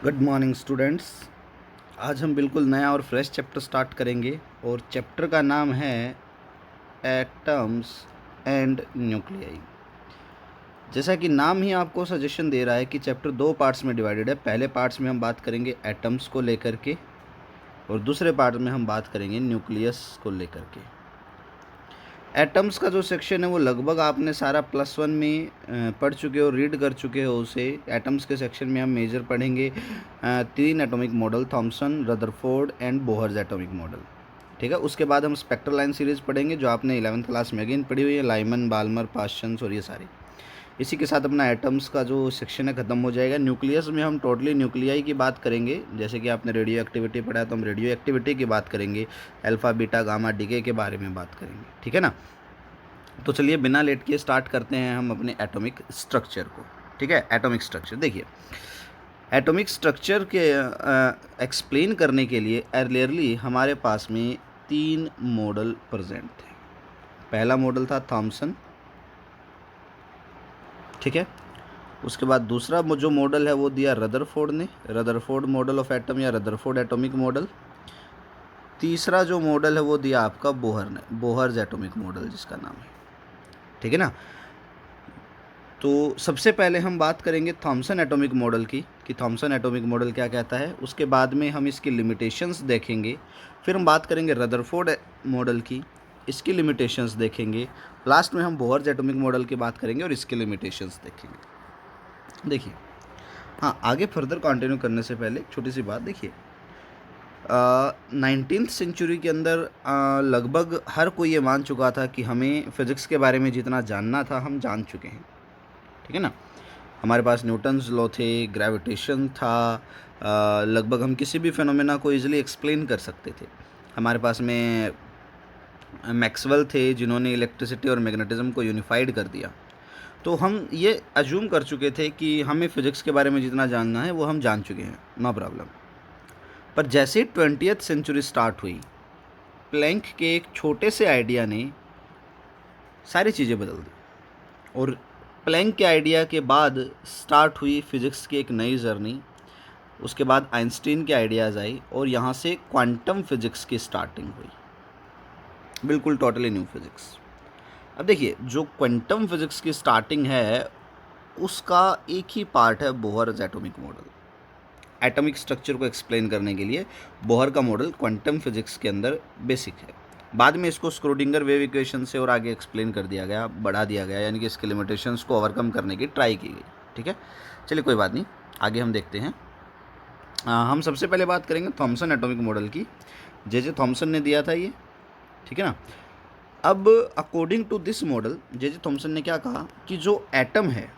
Good morning students. आज हम बिल्कुल नया और फ्रेश चैप्टर स्टार्ट करेंगे और चैप्टर का नाम है एटम्स एंड न्यूक्लियाई। जैसा कि नाम ही आपको सजेशन दे रहा है कि चैप्टर दो पार्ट्स में डिवाइडेड है। पहले पार्ट्स में हम बात करेंगे एटम्स को लेकर के और दूसरे पार्ट में हम बात करेंगे न्यूक्लियस को लेकर के। एटम्स का जो सेक्शन है वो लगभग आपने सारा +1 में पढ़ चुके हो, रीड कर चुके हो उसे। एटम्स के सेक्शन में हम मेजर पढ़ेंगे 3 atomic model, Thomson, Rutherford and Bohr's atomic model. ठीक है, उसके बाद हम स्पेक्ट्रल लाइन सीरीज़ पढ़ेंगे जो आपने 11th क्लास में अगेन पढ़ी हुई है, लाइमन, बाल्मर, पास्चन्स और ये सारी। इसी के साथ अपना एटम्स का जो सेक्शन है ख़त्म हो जाएगा। न्यूक्लियस में हम टोटली न्यूक्लियाई की बात करेंगे। जैसे कि आपने रेडियो एक्टिविटी पढ़ा है तो हम रेडियो एक्टिविटी की बात करेंगे, अल्फ़ा, बीटा, गामा, डीके के बारे में बात करेंगे। ठीक है ना। तो चलिए बिना लेट के स्टार्ट करते हैं हम अपने एटॉमिक स्ट्रक्चर को। ठीक है, एटॉमिक स्ट्रक्चर देखिए, एटॉमिक स्ट्रक्चर के एक्सप्लेन करने के लिए अर्लियरली हमारे पास में 3 मॉडल प्रेजेंट थे। पहला मॉडल था थॉमसन, ठीक है। उसके बाद दूसरा जो मॉडल है वो दिया रदरफोर्ड ने, रदरफोर्ड मॉडल ऑफ एटम या रदरफोर्ड एटॉमिक मॉडल। तीसरा जो मॉडल है वो दिया आपका बोहर ने, बोहर्स एटॉमिक मॉडल जिसका नाम है। ठीक है ना। तो सबसे पहले हम बात करेंगे थॉमसन एटॉमिक मॉडल की कि थॉमसन एटॉमिक मॉडल क्या कहता है। उसके बाद में हम इसकी लिमिटेशंस देखेंगे। फिर हम बात करेंगे रदरफोर्ड मॉडल की, इसकी लिमिटेशंस देखेंगे। लास्ट में हम बोहर्स एटॉमिक मॉडल की बात करेंगे और इसके लिमिटेशंस देखेंगे। देखिए, हाँ, आगे फर्दर कंटिन्यू करने से पहले एक छोटी सी बात देखिए। 19th सेंचुरी के अंदर लगभग हर कोई ये मान चुका था कि हमें फ़िज़िक्स के बारे में जितना जानना था हम जान चुके हैं। ठीक है ना। हमारे पास न्यूटन्स लॉ थे, ग्रेविटेशन था, लगभग हम किसी भी फिनोमेना को इजीली एक्सप्लेन कर सकते थे। हमारे पास में मैक्सवेल थे जिन्होंने इलेक्ट्रिसिटी और मैग्नेटिज्म को यूनिफाइड कर दिया। तो हम ये अज्यूम कर चुके थे कि हमें फ़िज़िक्स के बारे में जितना जानना है वो हम जान चुके हैं, नो प्रॉब्लम। पर जैसे 20th सेंचुरी स्टार्ट हुई, प्लैंक के एक छोटे से आइडिया ने सारी चीज़ें बदल दी और प्लैंक के आइडिया के बाद स्टार्ट हुई फिज़िक्स की एक नई जर्नी। उसके बाद आइंस्टीन के आइडियाज़ आई और यहाँ से क्वांटम फिज़िक्स की स्टार्टिंग हुई, बिल्कुल टोटली न्यू फिज़िक्स। अब देखिए, जो क्वांटम फिज़िक्स की स्टार्टिंग है उसका एक ही पार्ट है Bohr's atomic model. Atomic structure को एक्सप्लेन करने के लिए बोहर का मॉडल क्वांटम फिज़िक्स के अंदर बेसिक है। बाद में इसको स्क्रोडिंगर वेव इक्वेशन से और आगे एक्सप्लेन कर दिया गया, बढ़ा दिया गया, यानी कि इसके लिमिटेशंस को ओवरकम करने की ट्राई की गई। ठीक है, चलिए कोई बात नहीं, आगे हम देखते हैं। हम सबसे पहले बात करेंगे थॉमसन एटॉमिक मॉडल की। जे थॉमसन ने दिया था ये। ठीक है ना। अब according to this model J Thomson ने क्या कहा कि जो एटम है,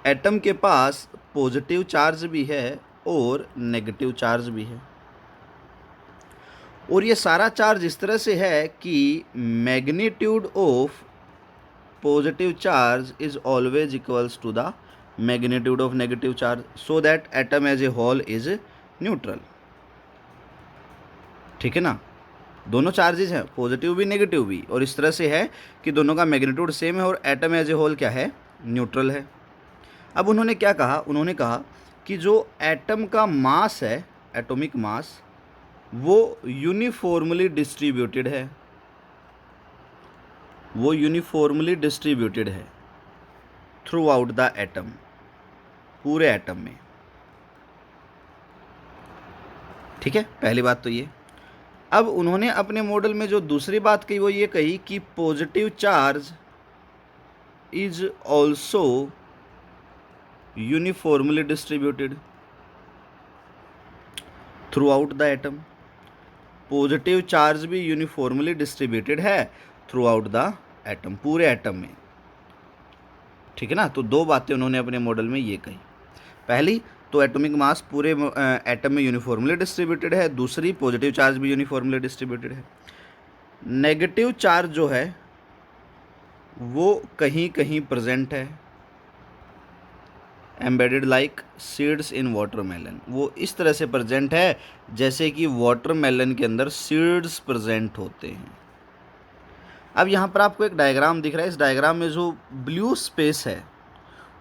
एटम के पास पॉजिटिव चार्ज भी है और नेगेटिव चार्ज भी है, और ये सारा चार्ज इस तरह से है कि magnitude of positive charge is always equals to the magnitude of negative charge, so that atom as a whole is neutral. ठीक है ना। दोनों चार्जेज हैं, पॉजिटिव भी नेगेटिव भी, और इस तरह से है कि दोनों का मैग्नीट्यूड सेम है और एटम एज ए होल क्या है, न्यूट्रल है। अब उन्होंने क्या कहा, उन्होंने कहा कि जो एटम का मास है, एटॉमिक मास, वो यूनिफॉर्मली डिस्ट्रीब्यूटेड है, वो यूनिफॉर्मली डिस्ट्रीब्यूटेड है थ्रू आउट द एटम, पूरे एटम में। ठीक है, पहली बात तो ये। अब उन्होंने अपने मॉडल में जो दूसरी बात कही वो ये कही कि positive charge is also uniformly distributed through out the atom. Positive charge भी यूनिफॉर्मली डिस्ट्रीब्यूटेड है थ्रू आउट द एटम, पूरे एटम में। ठीक है ना। तो दो बातें उन्होंने अपने मॉडल में ये कही। पहली तो एटॉमिक मास पूरे एटम में यूनिफॉर्मली डिस्ट्रीब्यूटेड है, दूसरी पॉजिटिव चार्ज भी यूनिफॉर्मली डिस्ट्रीब्यूटेड है। नेगेटिव चार्ज जो है वो कहीं कहीं प्रेजेंट है, एम्बेडेड लाइक सीड्स इन वाटरमेलन, वो इस तरह से प्रेजेंट है जैसे कि वाटरमेलन के अंदर सीड्स प्रेजेंट होते हैं। अब यहाँ पर आपको एक डायग्राम दिख रहा है, इस डायग्राम में जो ब्लू स्पेस है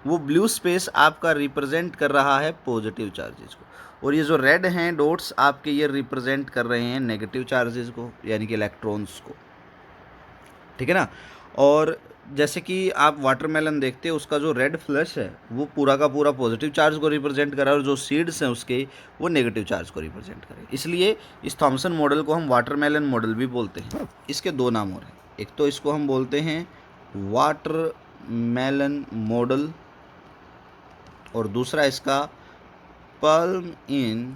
वो ब्लू स्पेस आपका रिप्रेजेंट कर रहा है पॉजिटिव चार्जेस को, और ये जो रेड हैं डॉट्स आपके, ये रिप्रेजेंट कर रहे हैं नेगेटिव चार्जेस को, यानी कि इलेक्ट्रॉन्स को, ठीक है ना। और जैसे कि आप वाटरमेलन देखते हैं, उसका जो रेड फ्लश है वो पूरा का पूरा पॉजिटिव चार्ज को रिप्रेजेंट कर रहा है, और जो सीड्स हैं उसके वो नेगेटिव चार्ज को रिप्रेजेंट करें। इसलिए इस थॉमसन मॉडल को हम वाटरमेलन मॉडल भी बोलते हैं। इसके दो नाम और हैं, एक तो इसको हम बोलते हैं वाटरमेलन मॉडल, और दूसरा इसका पल्म इन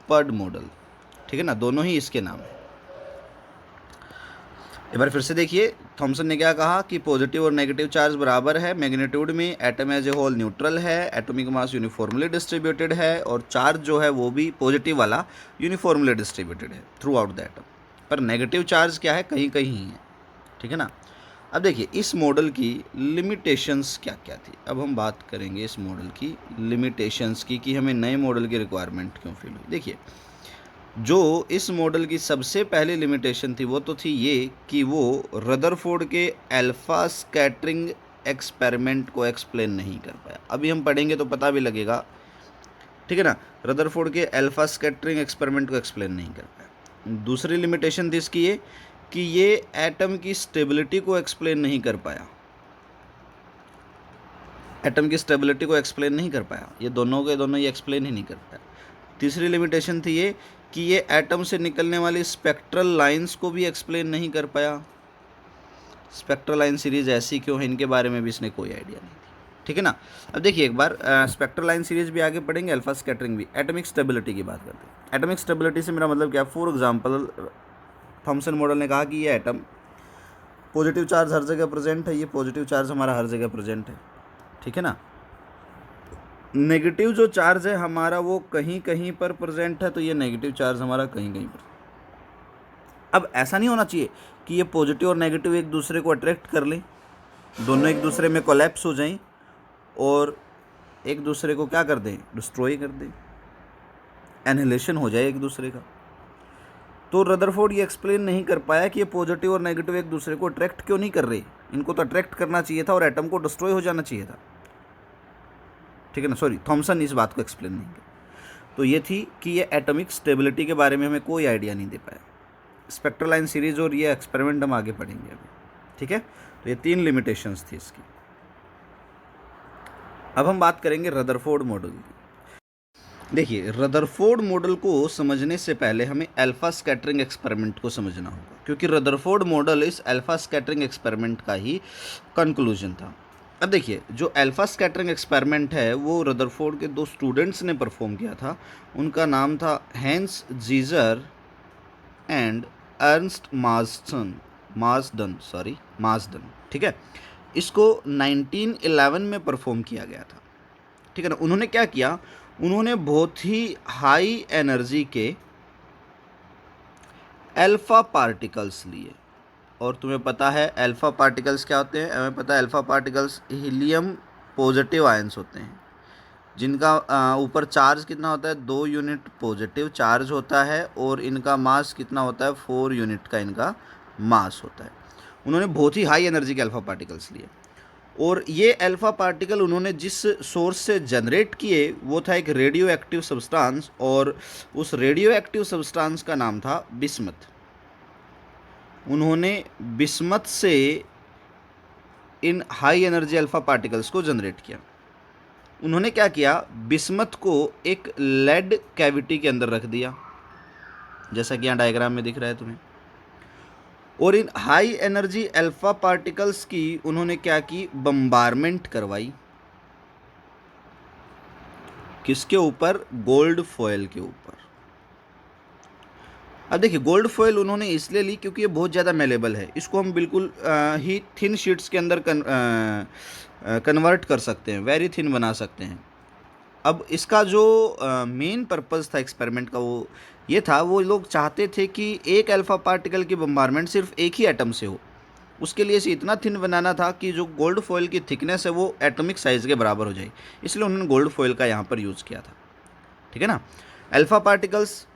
पड मॉडल, ठीक है ना। दोनों ही इसके नाम हैं। एक बार फिर से देखिए, थॉमसन ने क्या कहा कि पॉजिटिव और नेगेटिव चार्ज बराबर है मैग्नीट्यूड में, atom as a whole neutral है, एटॉमिक मास यूनिफॉर्मली डिस्ट्रीब्यूटेड है, और चार्ज जो है वो भी पॉजिटिव वाला यूनिफॉर्मली डिस्ट्रीब्यूटेड है थ्रू आउट द एटम। पर नेगेटिव चार्ज क्या है, कहीं कहीं ही है, ठीक है ना। अब देखिए इस मॉडल की लिमिटेशंस क्या क्या थी। अब हम बात करेंगे इस मॉडल की लिमिटेशंस की, कि हमें नए मॉडल की रिक्वायरमेंट क्यों फील हुई। देखिए, जो इस मॉडल की सबसे पहली लिमिटेशन थी वो तो थी ये कि वो रदरफोर्ड के अल्फा स्कैटरिंग एक्सपेरिमेंट को एक्सप्लेन नहीं कर पाया। अभी हम पढ़ेंगे तो पता भी लगेगा, ठीक है ना। रदरफोर्ड के अल्फा स्कैटरिंग एक्सपेरिमेंट को एक्सप्लेन नहीं कर पाया। दूसरी लिमिटेशन थी इसकी ये कि ये एटम की स्टेबिलिटी को एक्सप्लेन नहीं कर पाया, एटम की स्टेबिलिटी को एक्सप्लेन नहीं कर पाया, ये दोनों के दोनों ये एक्सप्लेन ही नहीं कर पाया। तीसरी लिमिटेशन थी ये कि ये एटम से निकलने वाली स्पेक्ट्रल लाइंस को भी एक्सप्लेन नहीं कर पाया। स्पेक्ट्रल लाइन सीरीज ऐसी क्यों है, इनके बारे में भी इसने कोई आइडिया नहीं थी, ठीक है ना। अब देखिए एक बार स्पेक्ट्रल लाइन सीरीज भी आगे पढ़ेंगे, अल्फा स्कैटरिंग भी। एटॉमिक स्टेबिलिटी की बात करते हैं। एटॉमिक स्टेबिलिटी से मेरा मतलब क्या, फॉर एग्जांपल थॉमसन मॉडल ने कहा कि ये एटम पॉजिटिव चार्ज हर जगह प्रेजेंट है, ये पॉजिटिव चार्ज हमारा हर जगह प्रेजेंट है, ठीक है ना। नेगेटिव जो चार्ज है हमारा वो कहीं कहीं पर प्रेजेंट है, तो ये नेगेटिव चार्ज हमारा कहीं कहीं पर। अब ऐसा नहीं होना चाहिए कि ये पॉजिटिव और नेगेटिव एक दूसरे को अट्रैक्ट कर लें, दोनों एक दूसरे में कोलैप्स हो जाएं और एक दूसरे को क्या कर दें, डिस्ट्रॉय कर दें, एनिहिलेशन हो जाए एक दूसरे का। तो रदरफोर्ड ये एक्सप्लेन नहीं कर पाया कि ये पॉजिटिव और नेगेटिव एक दूसरे को अट्रैक्ट क्यों नहीं कर रहे। इनको तो अट्रैक्ट करना चाहिए था और एटम को डिस्ट्रॉय हो जाना चाहिए था, ठीक है ना। सॉरी, थॉमसन इस बात को एक्सप्लेन नहीं किया। तो ये थी कि ये एटॉमिक स्टेबिलिटी के बारे में हमें कोई आइडिया नहीं दे पाया। स्पेक्ट्रल लाइन सीरीज और ये एक्सपेरिमेंट हम आगे पढ़ेंगे अभी, ठीक है। तो ये तीन लिमिटेशंस थी इसकी। अब हम बात करेंगे रदरफोर्ड मॉडल की। देखिए, रदरफोर्ड मॉडल को समझने से पहले हमें अल्फा स्कैटरिंग एक्सपेरिमेंट को समझना होगा, क्योंकि रदरफोर्ड मॉडल इस अल्फा स्कैटरिंग एक्सपेरिमेंट का ही कंक्लूजन था। अब देखिए, जो अल्फा स्कैटरिंग एक्सपेरिमेंट है वो रदरफोर्ड के दो स्टूडेंट्स ने परफॉर्म किया था। उनका नाम था हैंस जीजर एंड अर्नस्ट मार्सडन, ठीक है। इसको 1911 में परफॉर्म किया गया था, ठीक है ना। उन्होंने क्या किया, उन्होंने बहुत ही हाई एनर्जी के अल्फा पार्टिकल्स लिए। और तुम्हें पता है अल्फा पार्टिकल्स क्या होते हैं, हमें पता है alpha particles helium positive ions होते हैं, जिनका ऊपर चार्ज कितना होता है, 2 यूनिट पॉजिटिव चार्ज होता है, और इनका मास कितना होता है, 4 यूनिट का इनका मास होता है। उन्होंने बहुत ही हाई एनर्जी के अल्फा पार्टिकल्स लिए, और ये अल्फा पार्टिकल उन्होंने जिस सोर्स से जनरेट किए वो था एक रेडियो एक्टिव सब्सटेंस, और उस रेडियो एक्टिव सब्सटेंस का नाम था बिस्मथ। उन्होंने बिस्मथ से इन हाई एनर्जी अल्फा पार्टिकल्स को जनरेट किया। उन्होंने क्या किया, बिस्मथ को एक लेड कैविटी के अंदर रख दिया, जैसा कि यहाँ डायग्राम में दिख रहा है तुम्हें। और इन हाई एनर्जी अल्फा पार्टिकल्स की उन्होंने क्या की, बम्बारमेंट करवाई। किसके ऊपर, गोल्ड फॉयल के ऊपर। अब देखिए, गोल्ड फॉयल उन्होंने इसलिए ली क्योंकि ये बहुत ज़्यादा मेलेबल है, इसको हम बिल्कुल ही थिन शीट्स के अंदर कन्वर्ट कर सकते हैं, वेरी थिन बना सकते हैं। अब इसका जो मेन पर्पस था एक्सपेरिमेंट का वो ये था, वो लोग चाहते थे कि एक अल्फा पार्टिकल की बम्बारमेंट सिर्फ एक ही एटम से हो। उसके लिए इसे इतना थिन बनाना था कि जो गोल्ड फॉयल की थिकनेस है वो एटॉमिक साइज़ के बराबर हो जाए, इसलिए उन्होंने गोल्ड फॉयल का यहाँ पर यूज़ किया था, ठीक है ना। अल्फा पार्टिकल्स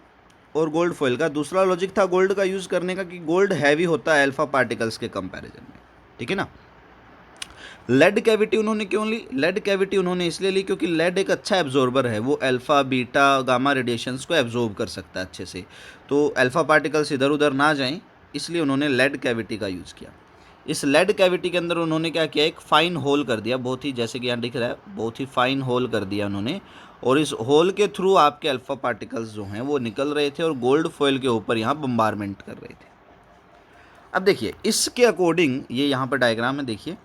और गोल्ड फॉयल का दूसरा लॉजिक था गोल्ड का यूज़ करने का, कि गोल्ड हैवी होता है अल्फा पार्टिकल्स के कंपैरिजन में, ठीक है ना। लेड कैविटी उन्होंने क्यों ली? लेड कैविटी उन्होंने इसलिए ली क्योंकि लेड एक अच्छा एब्जॉर्बर है, वो अल्फ़ा बीटा गामा रेडिएशंस को एब्जॉर्ब कर सकता है अच्छे से, तो अल्फ़ा पार्टिकल्स इधर उधर ना जाएं, इसलिए उन्होंने लेड कैविटी का यूज़ किया। इस लेड कैविटी के अंदर उन्होंने क्या किया, एक फाइन होल कर दिया, बहुत ही, जैसे कि यहाँ दिख रहा है, बहुत ही फाइन होल कर दिया उन्होंने, और इस होल के थ्रू आपके अल्फ़ा पार्टिकल्स जो हैं वो निकल रहे थे और गोल्ड फॉइल के ऊपर यहाँ बम्बारमेंट कर रहे थे। अब देखिए इसके अकॉर्डिंग, ये यहाँ पर डायग्राम है, देखिए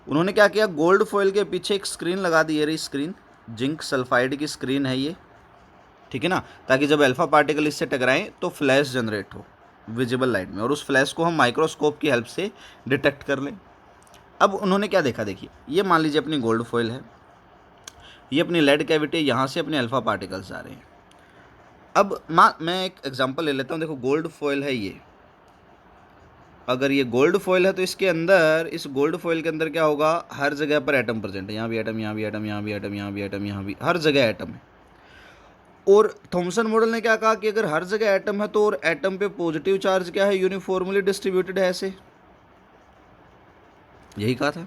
उन्होंने क्या किया, गोल्ड फॉइल के पीछे एक स्क्रीन लगा दी, ये रही स्क्रीन, जिंक सल्फाइड की स्क्रीन है ये, ठीक है ना, ताकि जब अल्फ़ा पार्टिकल इससे टकराएं तो फ्लैश जनरेट हो विजिबल लाइट में, और उस फ्लैश को हम माइक्रोस्कोप की हेल्प से डिटेक्ट कर लें। अब उन्होंने क्या देखा, देखिए ये मान लीजिए अपनी गोल्ड फॉइल है, ये अपनी लेड कैविटी, यहाँ से अपने अल्फ़ा पार्टिकल्स आ रहे हैं। अब मैं एक एग्जांपल ले लेता हूँ, देखो गोल्ड फॉइल है ये, अगर ये गोल्ड फॉइल है तो इसके अंदर, इस गोल्ड फॉइल के अंदर क्या होगा, हर जगह पर एटम प्रेजेंट है, यहाँ भी एटम, यहाँ भी एटम, यहाँ भी एटम, यहाँ भी एटम, यहाँ भी, हर जगह एटम है। और थॉमसन मॉडल ने क्या कहा कि अगर हर जगह एटम है तो और एटम पे पॉजिटिव चार्ज क्या है, यूनिफॉर्मली डिस्ट्रीब्यूटेड है, ऐसे यही कहा था।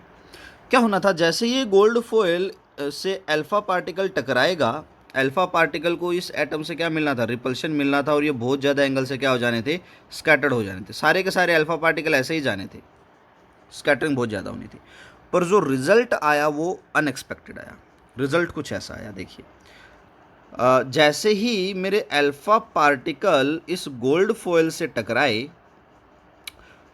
क्या होना था, जैसे ये गोल्ड फॉइल से अल्फा पार्टिकल टकराएगा, अल्फा पार्टिकल को इस एटम से क्या मिलना था, रिपल्शन मिलना था, और ये बहुत ज़्यादा एंगल से क्या हो जाने थे, स्कैटर्ड हो जाने थे, सारे के सारे अल्फा पार्टिकल ऐसे ही जाने थे, स्कैटरिंग बहुत ज़्यादा होनी थी। पर जो रिजल्ट आया वो अनएक्सपेक्टेड आया। रिजल्ट कुछ ऐसा आया, देखिए जैसे ही मेरे अल्फा पार्टिकल इस गोल्ड फॉइल से टकराए,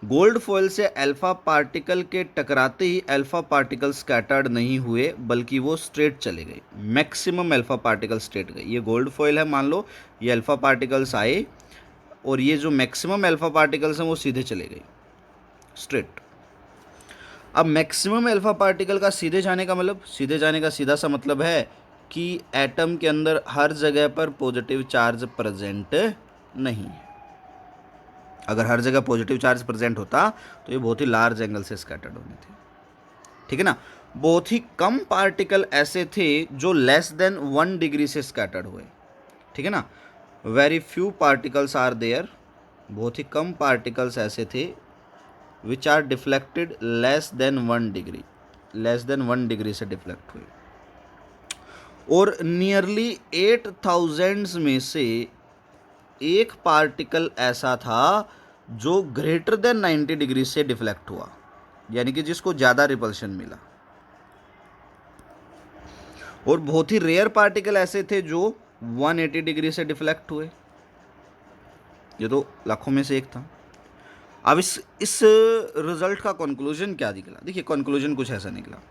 गोल्ड फॉइल से अल्फा पार्टिकल के टकराते ही अल्फा पार्टिकल स्कैटर्ड नहीं हुए, बल्कि वो स्ट्रेट चले गए, मैक्सिमम अल्फा पार्टिकल स्ट्रेट गए। ये गोल्ड फॉइल है, मान लो ये अल्फा पार्टिकल्स आए और ये जो मैक्सिमम अल्फा पार्टिकल्स हैं वो सीधे चले गए, स्ट्रेट। अब मैक्सिमम अल्फा पार्टिकल का सीधे जाने का मतलब, सीधे जाने का सीधा सा मतलब है कि एटम के अंदर हर जगह पर पॉजिटिव चार्ज प्रेजेंट नहीं है। अगर हर जगह पॉजिटिव चार्ज प्रेजेंट होता तो ये बहुत ही लार्ज एंगल से स्कैटर्ड होने थे, ठीक है ना। बहुत ही कम पार्टिकल ऐसे थे जो लेस देन 1 डिग्री से स्कैटर्ड हुए, ठीक है ना। Very few particles are there, बहुत ही कम पार्टिकल्स ऐसे थे which are deflected less than 1 degree, less than 1 degree से डिफ्लेक्ट हुए। और नियरली 8000 में से एक पार्टिकल ऐसा था जो ग्रेटर देन 90 डिग्री से डिफ्लेक्ट हुआ, यानी कि जिसको ज़्यादा रिपल्शन मिला। और बहुत ही रेयर पार्टिकल ऐसे थे जो 180 डिग्री से डिफ्लेक्ट हुए, ये तो लाखों में से एक था। अब इस रिजल्ट का कंक्लूजन क्या निकला, देखिए कंक्लूजन कुछ ऐसा निकला,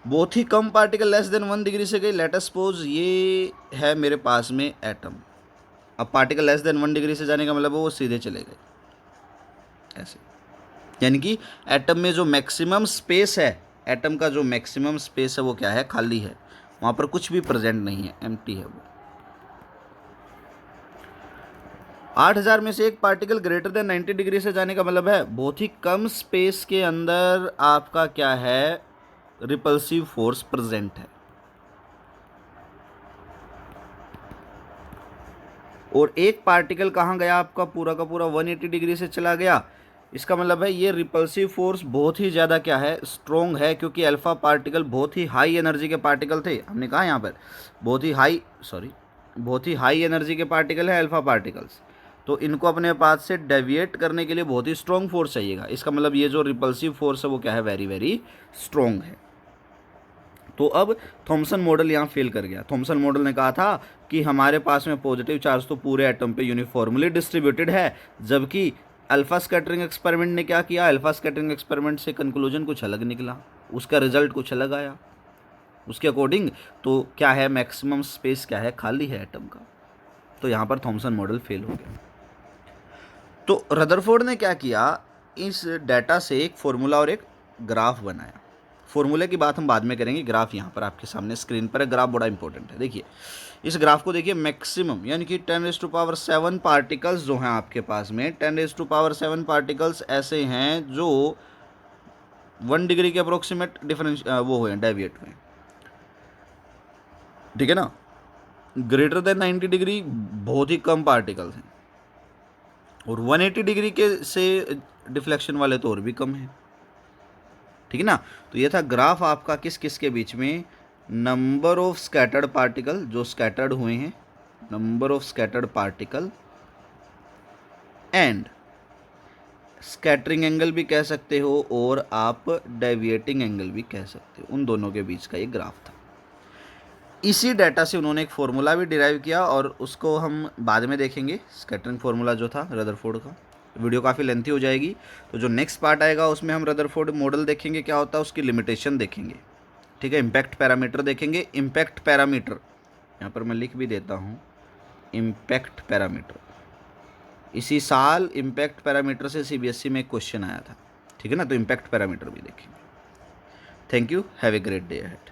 बहुत ही कम पार्टिकल लेस देन 1 डिग्री से गई। लेट अस सपोज ये है मेरे पास में एटम, अब पार्टिकल लेस देन 1 डिग्री से जाने का मतलब वो सीधे चले गए ऐसे, यानी कि एटम में जो मैक्सिमम स्पेस है, एटम का जो मैक्सिमम स्पेस है वो क्या है, खाली है, वहाँ पर कुछ भी प्रेजेंट नहीं है, एम्प्टी है वो। 8000 में से एक पार्टिकल ग्रेटर देन 90 डिग्री से जाने का मतलब है बहुत ही कम स्पेस के अंदर आपका क्या है, रिपल्सिव फोर्स प्रेजेंट है। और एक पार्टिकल कहाँ गया आपका, पूरा का पूरा 180 डिग्री से चला गया, इसका मतलब है ये रिपल्सिव फोर्स बहुत ही ज़्यादा क्या है, स्ट्रॉन्ग है, क्योंकि अल्फा पार्टिकल बहुत ही हाई एनर्जी के पार्टिकल थे। हमने कहा यहाँ पर बहुत ही हाई एनर्जी के पार्टिकल है अल्फा पार्टिकल्स, तो इनको अपने पास से डेविएट करने के लिए बहुत ही स्ट्रॉन्ग फोर्स चाहिएगा। इसका मतलब ये जो रिपल्सिव फोर्स है वो क्या है, वेरी वेरी स्ट्रॉन्ग है। तो अब थॉमसन मॉडल यहाँ फेल कर गया। थॉमसन मॉडल ने कहा था कि हमारे पास में पॉजिटिव चार्ज तो पूरे एटम पे यूनिफॉर्मली डिस्ट्रीब्यूटेड है, जबकि अल्फा स्कैटरिंग एक्सपेरिमेंट ने क्या किया, अल्फा स्कैटरिंग एक्सपेरिमेंट से कंक्लूजन कुछ अलग निकला, उसका रिजल्ट कुछ अलग आया उसके अकॉर्डिंग। तो क्या है, मैक्सिमम स्पेस क्या है, खाली है एटम का। तो यहाँ पर थॉमसन मॉडल फेल हो गया। तो रदरफोर्ड ने क्या किया, इस डाटा से एक फॉर्मूला और एक ग्राफ बनाया। फॉर्मूले की बात हम बाद में करेंगे, ग्राफ यहाँ पर आपके सामने स्क्रीन पर है, ग्राफ बड़ा इंपॉर्टेंट है। देखिए इस ग्राफ को देखिए, मैक्सिमम यानी कि 10⁻⁷ पार्टिकल्स जो हैं आपके पास में, 10⁻⁷ पार्टिकल्स ऐसे हैं जो 1 डिग्री के अप्रोक्सीमेट डिफरेंस वो हुए, डेविएट हुए, ठीक है ना। ग्रेटर देन 90 डिग्री बहुत ही कम पार्टिकल्स हैं, और 180 डिग्री के से डिफ्लेक्शन वाले तो और भी कम हैं। ठीक है ना। तो ये था ग्राफ आपका किस किस के बीच में, नंबर ऑफ स्कैटर्ड पार्टिकल जो स्कैटर्ड हुए हैं, number of scattered particle and scattering angle भी कह सकते हो और आप डेविएटिंग एंगल भी कह सकते हो, उन दोनों के बीच का ये ग्राफ था। इसी डाटा से उन्होंने एक फॉर्मूला भी डिराइव किया और उसको हम बाद में देखेंगे, स्कैटरिंग फार्मूला जो था रदरफोर्ड का। वीडियो काफ़ी लेंथी हो जाएगी, तो जो नेक्स्ट पार्ट आएगा उसमें हम रदरफोर्ड मॉडल देखेंगे क्या होता है, उसकी लिमिटेशन देखेंगे, ठीक है। इम्पैक्ट पैरामीटर देखेंगे, इम्पैक्ट पैरामीटर यहाँ पर मैं लिख भी देता हूँ, इम्पैक्ट पैरामीटर। इसी साल इम्पैक्ट पैरामीटर से सीबीएसई में एक क्वेश्चन आया था, ठीक है ना। तो इम्पैक्ट पैरामीटर भी देखेंगे। Thank you, have a great day ahead.